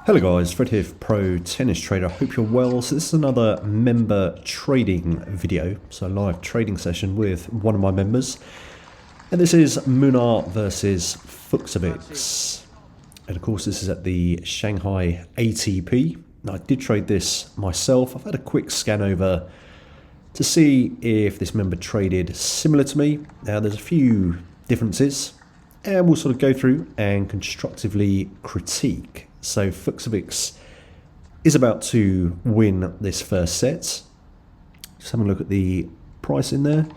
Hello guys, Fred here for Pro Tennis Trader. Hope you're well. So this is another member trading video, so a live trading session with one of my members. And this is Munar versus Fuxavix. And of course this is at the Shanghai ATP. Now I did trade this myself. I've had a quick scan over to see if this member traded similar to me. Now there's a few differences and we'll sort of go through and constructively critique. So Fuxavix is about to win this first set. Just having a look at the price in there.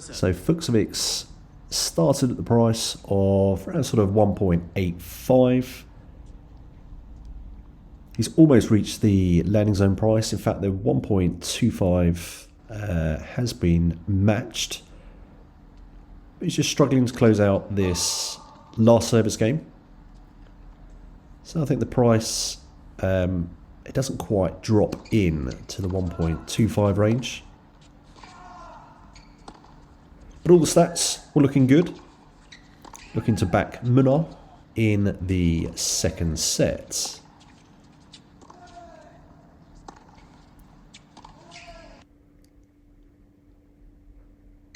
So Fuxavix started at the price of around sort of 1.85. He's almost reached the landing zone price. In fact, the 1.25 has been matched. But he's just struggling to close out this last service game. So I think the price, it doesn't quite drop in to the 1.25 range. But all the stats were looking good. Looking to back Munar in the second set.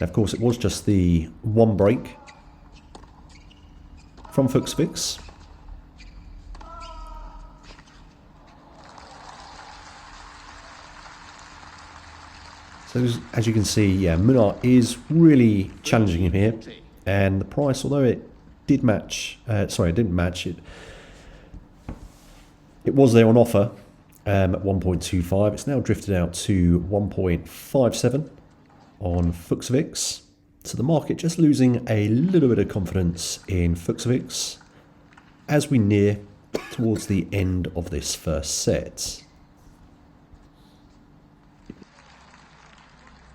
Now, of course, it was just the one break from Fuxavix. So as you can see, yeah, Munar is really challenging him here, and the price, although it did match, it didn't match it. It was there on offer at 1.25. It's now drifted out to 1.57 on Fuxavix. So the market just losing a little bit of confidence in Fuxavix as we near towards the end of this first set.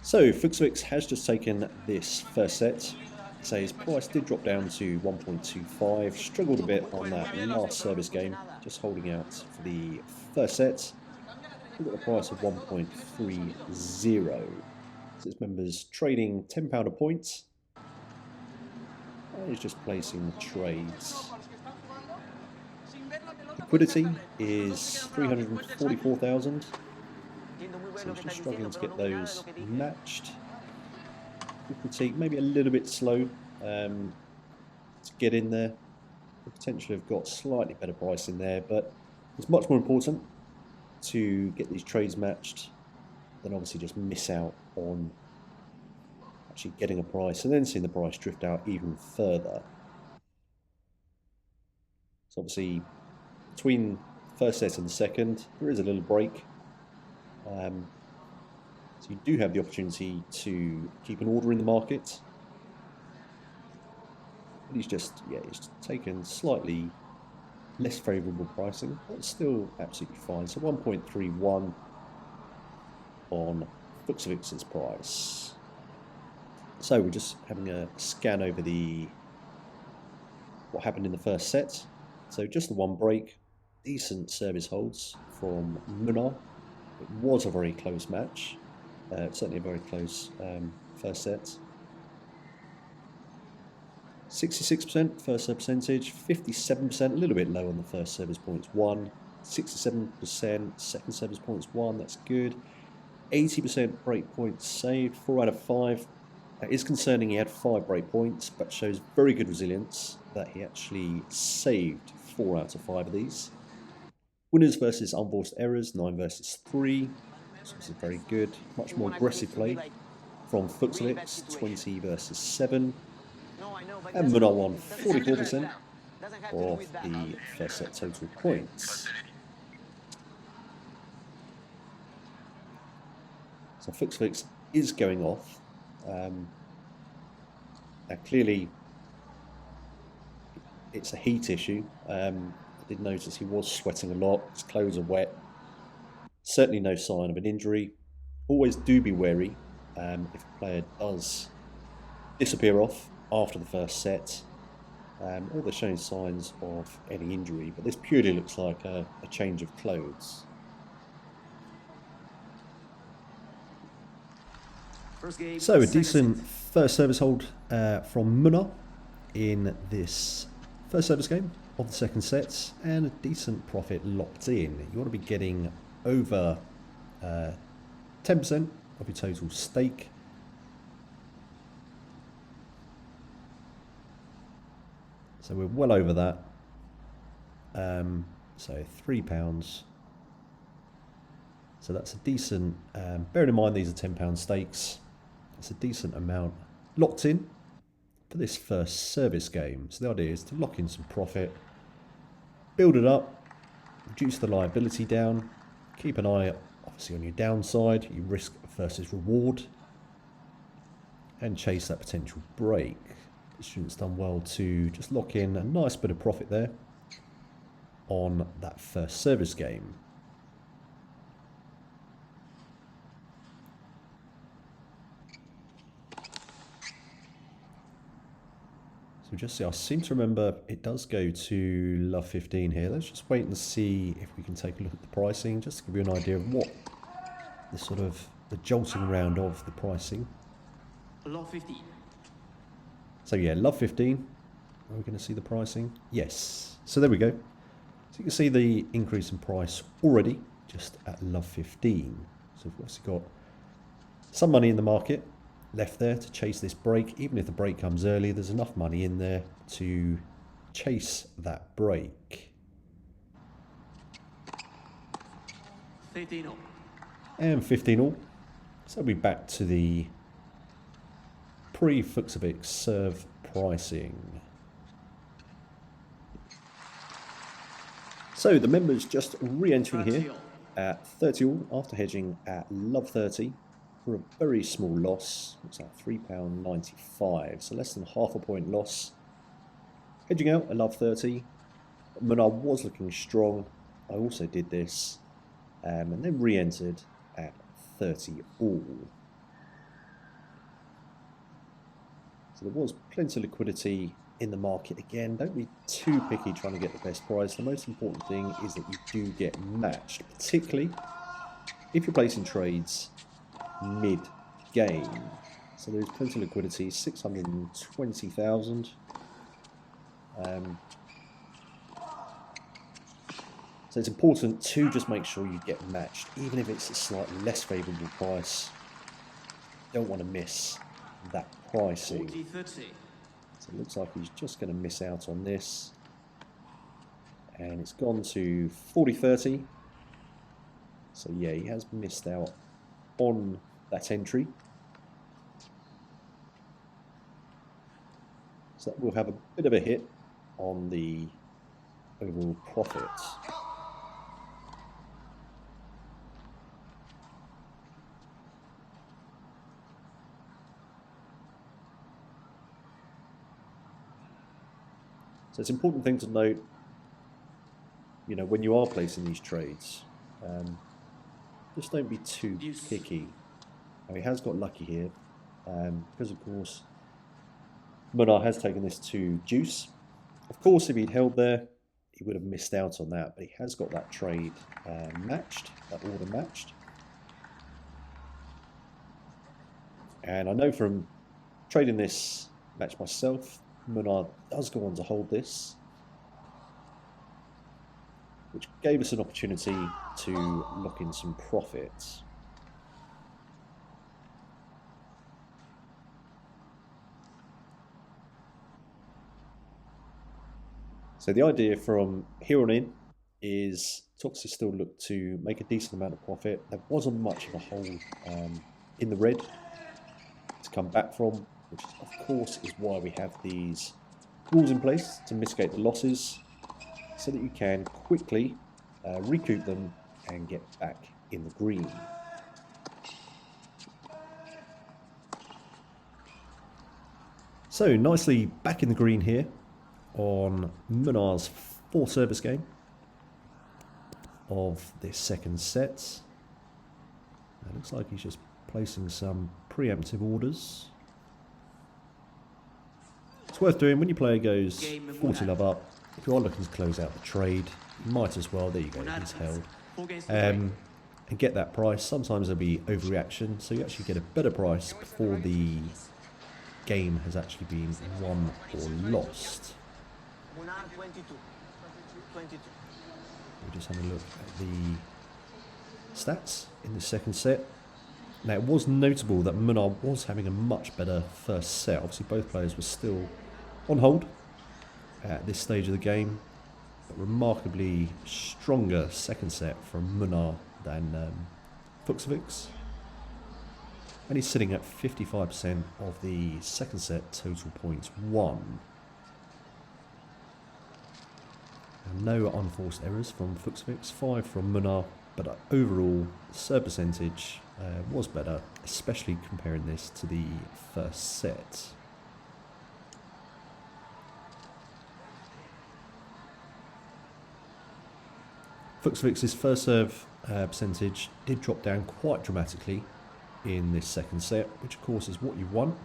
So Fuxavix has just taken this first set. So his price did drop down to 1.25. Struggled a bit on that last service game, just holding out for the first set. We've got the price of 1.30. So this member's trading £10 a point. And he's just placing the trades. Liquidity is 344,000. So he's just struggling to get those matched. Critique maybe a little bit slow to get in there. Could potentially have got slightly better price in there, but it's much more important to get these trades matched than obviously just miss out on actually getting a price and then seeing the price drift out even further. So obviously between first set and the second there is a little break. So you do have the opportunity to keep an order in the market. But he's just taken slightly less favourable pricing, but still absolutely fine. So 1.31 on Fuxavix's price. So we're just having a scan over what happened in the first set. So just the one break, decent service holds from Munar. It was a very close match, certainly a very close first set. 66% first serve percentage, 57%, a little bit low on the first service points won, 67% second service points won, that's good. 80% break points saved, 4 out of 5. That is concerning, he had 5 break points, but shows very good resilience that he actually saved 4 out of 5 of these. Winners versus unforced errors, 9 versus 3. So this is very good. Much more aggressive play from Fuxavix, 20 versus 7. And Munar won 44% of the first set total points. So Fuxavix is going off. Now clearly it's a heat issue. I did notice he was sweating a lot, his clothes are wet. Certainly no sign of an injury. Always do be wary if a player does disappear off after the first set, or they're showing signs of any injury, but this purely looks like a change of clothes. So a decent first service hold from Munar in this first service game. of the second set and a decent profit locked in. You want to be getting over 10% of your total stake. So we're well over that. So £3. So that's a decent, bearing in mind these are £10 stakes, it's a decent amount locked in for this first service game. So the idea is to lock in some profit, build it up, reduce the liability down, keep an eye obviously on your downside, your risk versus reward, and chase that potential break. The student's done well to just lock in a nice bit of profit there on that first service game. So just see, I seem to remember it does go to love 15 here. Let's just wait and see if we can take a look at the pricing, just to give you an idea of what the sort of the jolting around of the pricing. Love 15. So yeah, love 15. Are we going to see the pricing? Yes. So there we go. So you can see the increase in price already just at love 15. So we've obviously got some money in the market left there to chase this break. Even if the break comes early, there's enough money in there to chase that break. 15 all. And 15 all. So we'll be back to the pre-Fuxabic serve pricing. So the members just re-entering here at 30 all after hedging at love 30 for a very small loss. It's at £3.95, so less than half a point loss. Hedging out at love 30. Munar was looking strong. I also did this and then re-entered at 30 all. So there was plenty of liquidity in the market. Again, don't be too picky trying to get the best price. The most important thing is that you do get matched, particularly if you're placing trades mid-game. So there's plenty of liquidity, 620,000. So it's important to just make sure you get matched, even if it's a slightly less favourable price. You don't want to miss that pricing. 40-30. So it looks like he's just going to miss out on this. And it's gone to 40-30. So yeah, he has missed out on that entry. So that will have a bit of a hit on the overall profit. So it's an important thing to note, you know, when you are placing these trades, just don't be too picky. Now, he has got lucky here, because of course Munar has taken this to deuce. Of course, if he'd held there, he would have missed out on that, but he has got that trade matched, that order matched. And I know from trading this match myself, Munar does go on to hold this, which gave us an opportunity to lock in some profits. So the idea from here on in is to obviously still look to make a decent amount of profit. There wasn't much of a hole in the red to come back from, which of course is why we have these rules in place to mitigate the losses, so that you can quickly recoup them and get back in the green. So nicely back in the green here on Munar's fourth service game of this second set. It looks like he's just placing some preemptive orders. It's worth doing when your player goes 40 love up. If you are looking to close out the trade, you might as well, there you go, he's held, and get that price. Sometimes there'll be overreaction, so you actually get a better price before the game has actually been won or lost. 22. We're just having a look at the stats in the second set. Now, it was notable that Munar was having a much better first set. Obviously, both players were still on hold at this stage of the game, but remarkably stronger second set from Munar than Fuchsovic's. And he's sitting at 55% of the second set total points won. And no unforced errors from Fuchsovic's, 5 from Munar, but overall serve percentage was better, especially comparing this to the first set. Fuchsovic's first serve percentage did drop down quite dramatically in this second set, which of course is what you want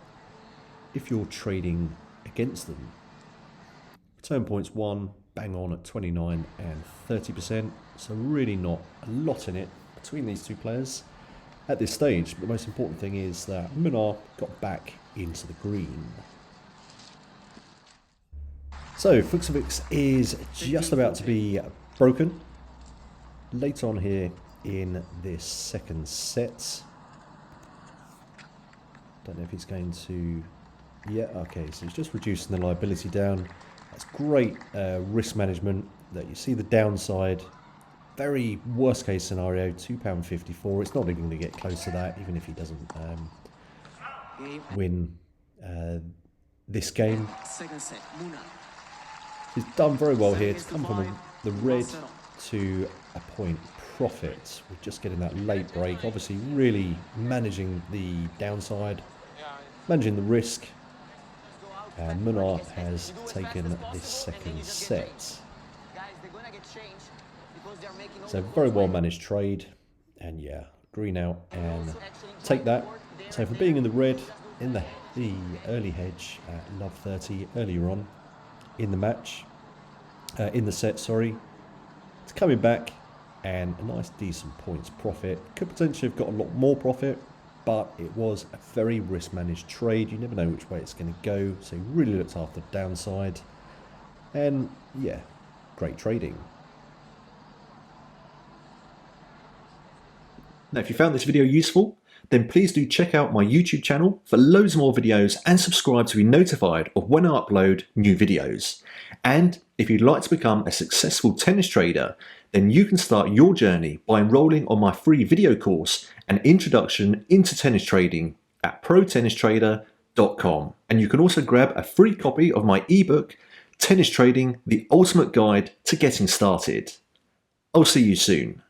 if you're trading against them. Return points won bang on at 29 and 30%, so really not a lot in it between these two players at this stage. But the most important thing is that Munar got back into the green. So Fuchsovic's is just about to be broken later on here in this second set. Don't know if he's going to... Yeah, okay, so he's just reducing the liability down. That's great risk management. That you see the downside. Very worst case scenario, £2.54. It's not even going to get close to that, even if he doesn't win this game. Second set, Munar. He's done very well here to come from the red to a point profit. We're just getting that late break. Obviously, really managing the downside, managing the risk. And Munar has taken this second set. So very well managed trade, and yeah, green out and take that. So for being in the red in the early hedge at love 30 earlier on in the match, in the set, sorry, it's coming back and a nice decent points profit. Could potentially have got a lot more profit, but it was a very risk managed trade. You never know which way it's going to go, so he really looked after the downside, and yeah, great trading. Now, if you found this video useful, then please do check out my YouTube channel for loads more videos and subscribe to be notified of when I upload new videos. And if you'd like to become a successful tennis trader, then you can start your journey by enrolling on my free video course, An Introduction into Tennis Trading, at protennistrader.com. And you can also grab a free copy of my ebook, Tennis Trading, the Ultimate Guide to Getting Started. I'll see you soon.